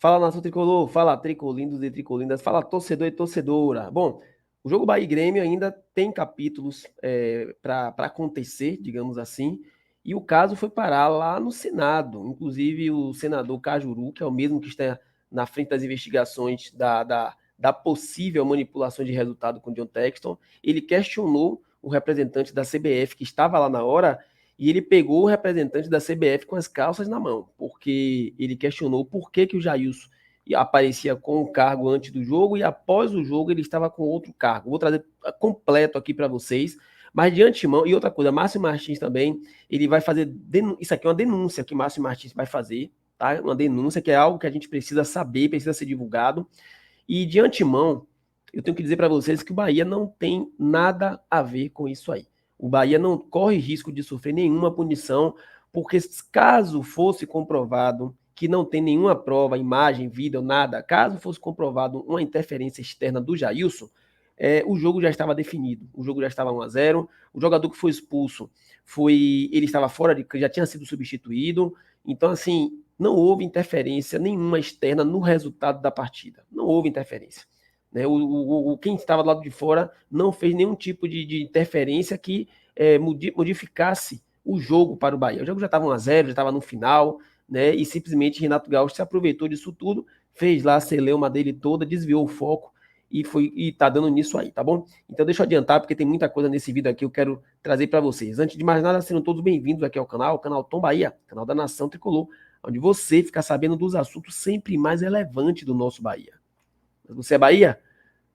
Fala nação tricolor, fala tricolindos e tricolindas, fala torcedor e torcedora. Bom, o jogo Bahia e Grêmio ainda tem capítulos para acontecer, digamos assim, e o caso foi parar lá no Senado. Inclusive, o senador Cajuru, que é o mesmo que está na frente das investigações da possível manipulação de resultado com o John Texton, ele questionou o representante da CBF que estava lá na hora. E ele pegou o representante da CBF com as calças na mão, porque ele questionou por que o Jailson aparecia com um cargo antes do jogo e após o jogo ele estava com outro cargo. Vou trazer completo aqui para vocês, mas de antemão, e outra coisa, Márcio Martins também, ele vai fazer, isso aqui é uma denúncia que Márcio Martins vai fazer, tá? Uma denúncia que é algo que a gente precisa saber, precisa ser divulgado, e de antemão, eu tenho que dizer para vocês que o Bahia não tem nada a ver com isso aí. O Bahia não corre risco de sofrer nenhuma punição, porque caso fosse comprovado que não tem nenhuma prova, imagem, vídeo, nada, caso fosse comprovado uma interferência externa do Jailson, o jogo já estava definido, o jogo já estava 1-0, o jogador que foi expulso ele estava fora de, já tinha sido substituído, então assim, não houve interferência nenhuma externa no resultado da partida, não houve interferência. Né? Quem estava do lado de fora não fez nenhum tipo de interferência que modificasse o jogo para o Bahia. O jogo já estava 1-0, já estava no final, né? E simplesmente Renato Gaúcho se aproveitou disso tudo, fez lá a celeuma dele toda, desviou o foco e tá dando nisso aí, tá bom? Então deixa eu adiantar, porque tem muita coisa nesse vídeo aqui que eu quero trazer para vocês. Antes de mais nada, sejam todos bem-vindos aqui ao canal Tom Bahia, canal da Nação Tricolor, onde você fica sabendo dos assuntos sempre mais relevantes do nosso Bahia. Você é Bahia?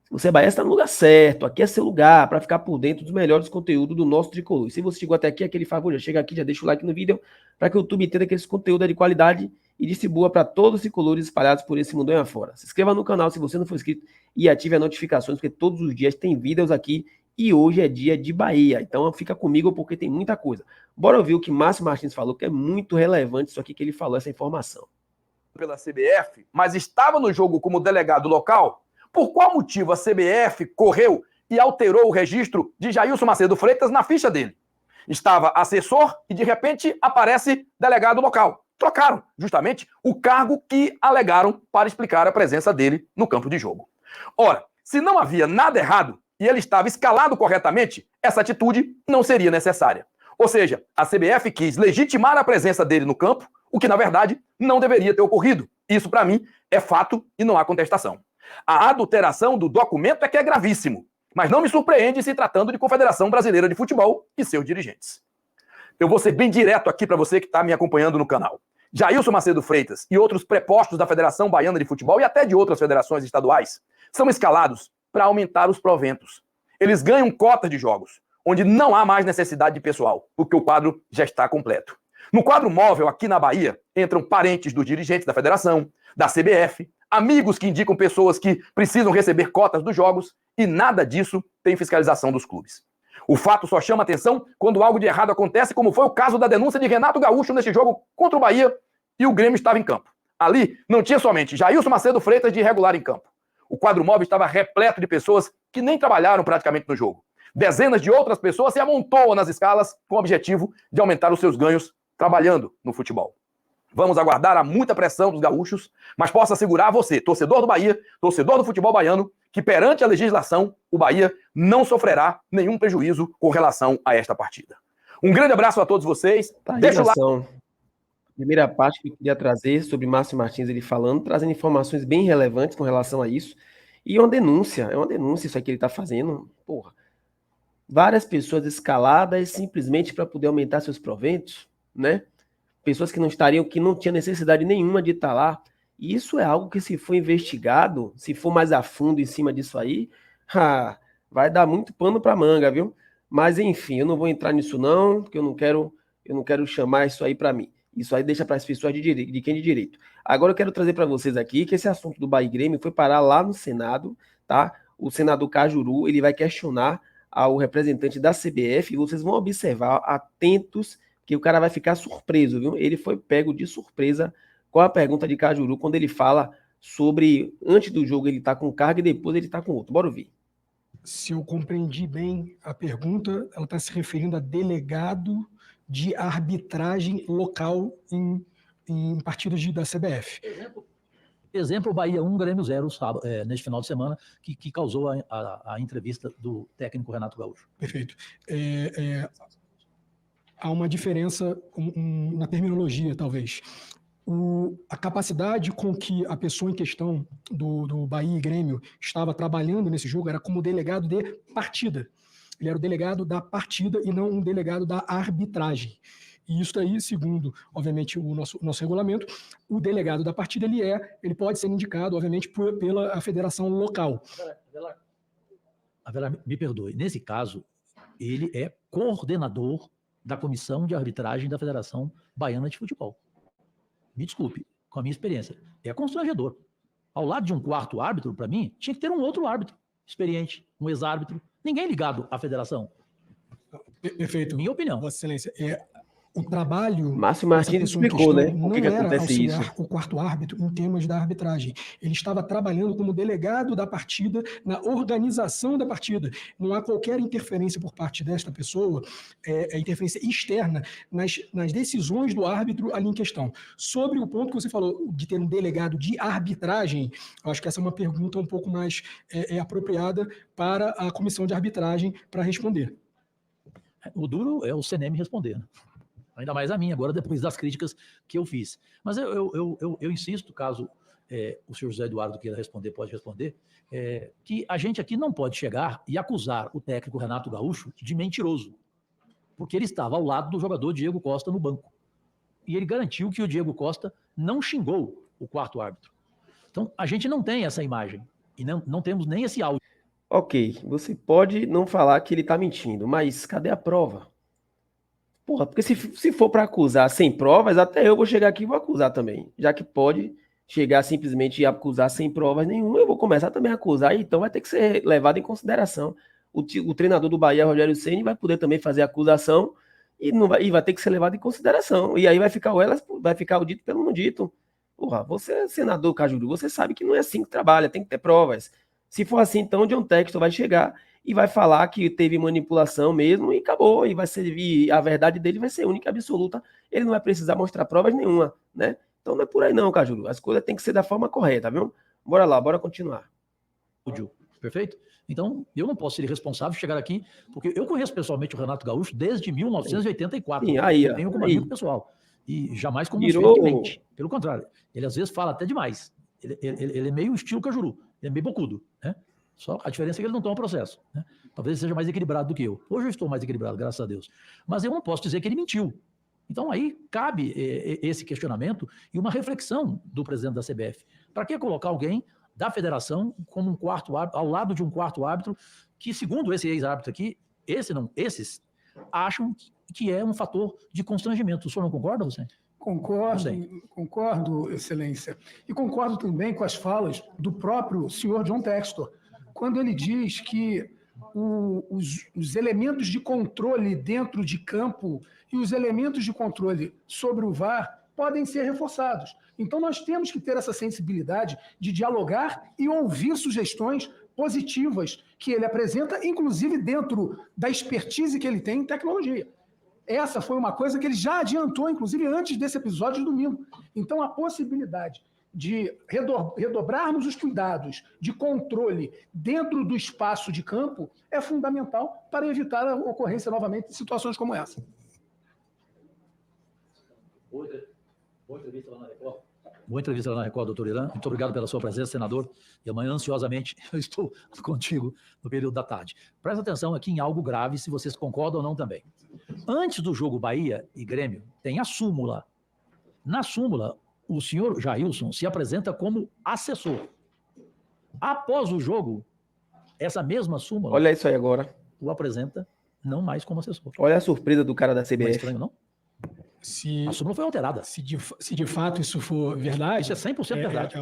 Se você é Bahia, você está no lugar certo. Aqui é seu lugar para ficar por dentro dos melhores conteúdos do nosso tricolor. E se você chegou até aqui, aquele favor, já chega aqui, já deixa o like no vídeo para que o YouTube entenda que esse conteúdo é de qualidade e distribua para todos os tricolores espalhados por esse mundão afora. Se inscreva no canal se você não for inscrito e ative as notificações, porque todos os dias tem vídeos aqui e hoje é dia de Bahia. Então fica comigo porque tem muita coisa. Bora ouvir o que Márcio Martins falou, que é muito relevante isso aqui que ele falou, essa informação. Pela CBF, mas estava no jogo como delegado local. Por qual motivo a CBF correu e alterou o registro de Jailson Macedo Freitas na ficha dele? Estava assessor e, de repente, aparece delegado local. Trocaram, justamente, o cargo que alegaram para explicar a presença dele no campo de jogo. Ora, se não havia nada errado e ele estava escalado corretamente, essa atitude não seria necessária. Ou seja, a CBF quis legitimar a presença dele no campo, o que, na verdade, não deveria ter ocorrido. Isso, para mim, é fato e não há contestação. A adulteração do documento é que é gravíssimo, mas não me surpreende se tratando de Confederação Brasileira de Futebol e seus dirigentes. Eu vou ser bem direto aqui para você que está me acompanhando no canal. Jailson Macedo Freitas e outros prepostos da Federação Baiana de Futebol e até de outras federações estaduais são escalados para aumentar os proventos. Eles ganham cotas de jogos, onde não há mais necessidade de pessoal, porque o quadro já está completo. No quadro móvel, aqui na Bahia, entram parentes dos dirigentes da federação, da CBF, amigos que indicam pessoas que precisam receber cotas dos jogos, e nada disso tem fiscalização dos clubes. O fato só chama atenção quando algo de errado acontece, como foi o caso da denúncia de Renato Gaúcho nesse jogo contra o Bahia, e o Grêmio estava em campo. Ali não tinha somente Jailson Macedo Freitas de irregular em campo. O quadro móvel estava repleto de pessoas que nem trabalharam praticamente no jogo. Dezenas de outras pessoas se amontoam nas escalas com o objetivo de aumentar os seus ganhos trabalhando no futebol. Vamos aguardar a muita pressão dos gaúchos, mas posso assegurar a você, torcedor do Bahia, torcedor do futebol baiano, que perante a legislação, o Bahia não sofrerá nenhum prejuízo com relação a esta partida. Um grande abraço a todos vocês. Deixa o like. Primeira parte que eu queria trazer sobre Márcio Martins, ele falando, trazendo informações bem relevantes com relação a isso. E é uma denúncia isso aí que ele está fazendo. Porra. Várias pessoas escaladas simplesmente para poder aumentar seus proventos, né? Pessoas que não estariam, que não tinha necessidade nenhuma de estar lá. E isso é algo que, se for investigado, se for mais a fundo em cima disso aí, vai dar muito pano para manga, viu? Mas enfim, eu não vou entrar nisso não, porque eu não quero chamar isso aí para mim. Isso aí deixa para as pessoas de quem de direito. Agora eu quero trazer para vocês aqui que esse assunto do Bahia e Grêmio foi parar lá no Senado, tá? O senador Cajuru, ele vai questionar ao representante da CBF, e vocês vão observar, atentos, que o cara vai ficar surpreso, viu? Ele foi pego de surpresa com a pergunta de Cajuru, quando ele fala sobre, antes do jogo ele tá com carga e depois ele tá com outro. Bora ouvir. Se eu compreendi bem a pergunta, ela está se referindo a delegado de arbitragem local em partidas da CBF. Exemplo, Bahia 1, Grêmio 0, neste final de semana, que causou a entrevista do técnico Renato Gaúcho. Perfeito. Há uma diferença na terminologia, talvez. A capacidade com que a pessoa em questão do Bahia e Grêmio estava trabalhando nesse jogo era como delegado de partida. Ele era o delegado da partida e não um delegado da arbitragem. E isso aí, segundo, obviamente, o nosso regulamento, o delegado da partida, ele pode ser indicado, obviamente, pela federação local. Avelar, me perdoe. Nesse caso, ele é coordenador da comissão de arbitragem da Federação Baiana de Futebol. Me desculpe, com a minha experiência. É constrangedor. Ao lado de um quarto árbitro, para mim, tinha que ter um outro árbitro experiente, um ex-árbitro. Ninguém ligado à federação. Perfeito. Minha opinião. Vossa Excelência, o trabalho... Márcio Martins explicou, né? Não Por que era acontece auxiliar isso. o quarto árbitro em temas da arbitragem. Ele estava trabalhando como delegado da partida na organização da partida. Não há qualquer interferência por parte desta pessoa, interferência externa nas decisões do árbitro ali em questão. Sobre o ponto que você falou de ter um delegado de arbitragem, eu acho que essa é uma pergunta um pouco mais apropriada para a comissão de arbitragem para responder. O duro é o CNM responder, né? Ainda mais a minha, agora depois das críticas que eu fiz. Mas eu insisto, caso o senhor José Eduardo queira responder, pode responder, que a gente aqui não pode chegar e acusar o técnico Renato Gaúcho de mentiroso, porque ele estava ao lado do jogador Diego Costa no banco. E ele garantiu que o Diego Costa não xingou o quarto árbitro. Então, a gente não tem essa imagem, e não temos nem esse áudio. Ok, você pode não falar que ele tá mentindo, mas cadê a prova? Porra, porque se for para acusar sem provas, até eu vou chegar aqui e vou acusar também. Já que pode chegar simplesmente e acusar sem provas nenhuma, eu vou começar também a acusar, então vai ter que ser levado em consideração. O treinador do Bahia, Rogério Ceni, vai poder também fazer acusação e vai ter que ser levado em consideração. E aí vai ficar o dito pelo não dito. Porra, você é senador, Cajuru, você sabe que não é assim que trabalha, tem que ter provas. Se for assim, então John Textor vai chegar e vai falar que teve manipulação mesmo e acabou, e a verdade dele vai ser única e absoluta, ele não vai precisar mostrar provas nenhuma, né? Então não é por aí não, Cajuru, as coisas têm que ser da forma correta, viu? Bora lá, bora continuar. Perfeito? Então, eu não posso ser responsável de chegar aqui, porque eu conheço pessoalmente o Renato Gaúcho desde 1984. Sim, aí, eu tenho como amigo pessoal. E jamais como um Virou... que mente. Pelo contrário, ele às vezes fala até demais. Ele é meio estilo Cajuru, ele é meio bocudo, né? Só a diferença é que ele não toma processo, né? Talvez ele seja mais equilibrado do que eu. Hoje eu estou mais equilibrado, graças a Deus. Mas eu não posso dizer que ele mentiu. Então aí cabe esse questionamento e uma reflexão do presidente da CBF. Para que colocar alguém da federação como um quarto árbitro, ao lado de um quarto árbitro, que segundo esse ex-árbitro aqui, esses acham que é um fator de constrangimento. O senhor não concorda, Hussein? Concordo, Excelência. E concordo também com as falas do próprio senhor John Textor, quando ele diz que os elementos de controle dentro de campo e os elementos de controle sobre o VAR podem ser reforçados. Então, nós temos que ter essa sensibilidade de dialogar e ouvir sugestões positivas que ele apresenta, inclusive dentro da expertise que ele tem em tecnologia. Essa foi uma coisa que ele já adiantou, inclusive antes desse episódio de domingo. Então, a possibilidade de redobrarmos os cuidados de controle dentro do espaço de campo é fundamental para evitar a ocorrência novamente de situações como essa. Boa entrevista lá na Record. Boa entrevista lá na Record, doutor Irã. Muito obrigado pela sua presença, senador. E amanhã, ansiosamente, eu estou contigo no período da tarde. Presta atenção aqui em algo grave, se vocês concordam ou não também. Antes do jogo Bahia e Grêmio, tem a súmula. Na súmula, o senhor Jailson se apresenta como assessor. Após o jogo, essa mesma súmula... Olha isso aí agora. O apresenta não mais como assessor. Olha a surpresa do cara da CBF. Não é estranho, não? A súmula foi alterada. Se de fato isso for verdade... Isso é 100% verdade. É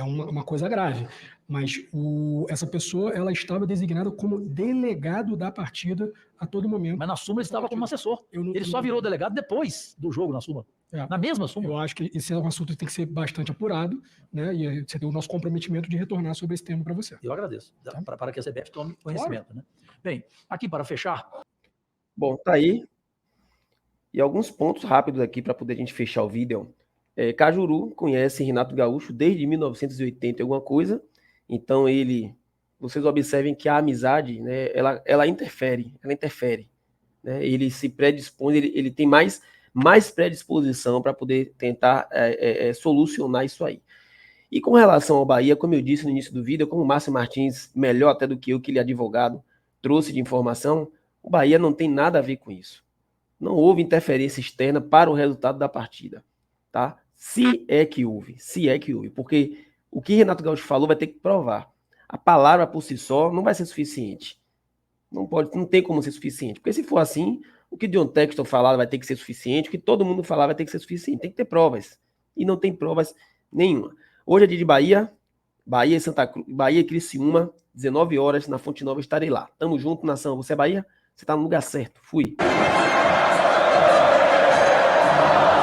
uma coisa grave. Mas essa pessoa, ela estava designada como delegado da partida a todo momento. Mas na súmula ele estava como assessor. Ele só virou delegado depois do jogo na súmula. Na mesma súmula. Eu acho que esse é um assunto que tem que ser bastante apurado, né? E você tem o nosso comprometimento de retornar sobre esse tema para você. Eu agradeço. Tá? Para que a CBF tome conhecimento. Claro. Né? Bem, aqui para fechar... Bom, tá aí. E alguns pontos rápidos aqui para poder a gente fechar o vídeo. Cajuru conhece Renato Gaúcho desde 1980 e alguma coisa, então vocês observem que a amizade, né, ela interfere, né? Ele se predispõe, ele tem mais predisposição para poder tentar solucionar isso aí. E com relação ao Bahia, como eu disse no início do vídeo, como o Márcio Martins, melhor até do que eu, que ele é advogado, trouxe de informação, o Bahia não tem nada a ver com isso. Não houve interferência externa para o resultado da partida, tá? Se é que houve, porque o que Renato Gaúcho falou vai ter que provar. A palavra por si só não vai ser suficiente. Não tem como ser suficiente. Porque se for assim, o que John Textor falar vai ter que ser suficiente, o que todo mundo falar vai ter que ser suficiente. Tem que ter provas. E não tem provas nenhuma. Hoje é dia de Bahia e Santa Cruz, Bahia e Criciúma, 19 horas, na Fonte Nova estarei lá. Tamo junto, nação. Você é Bahia? Você tá no lugar certo. Fui.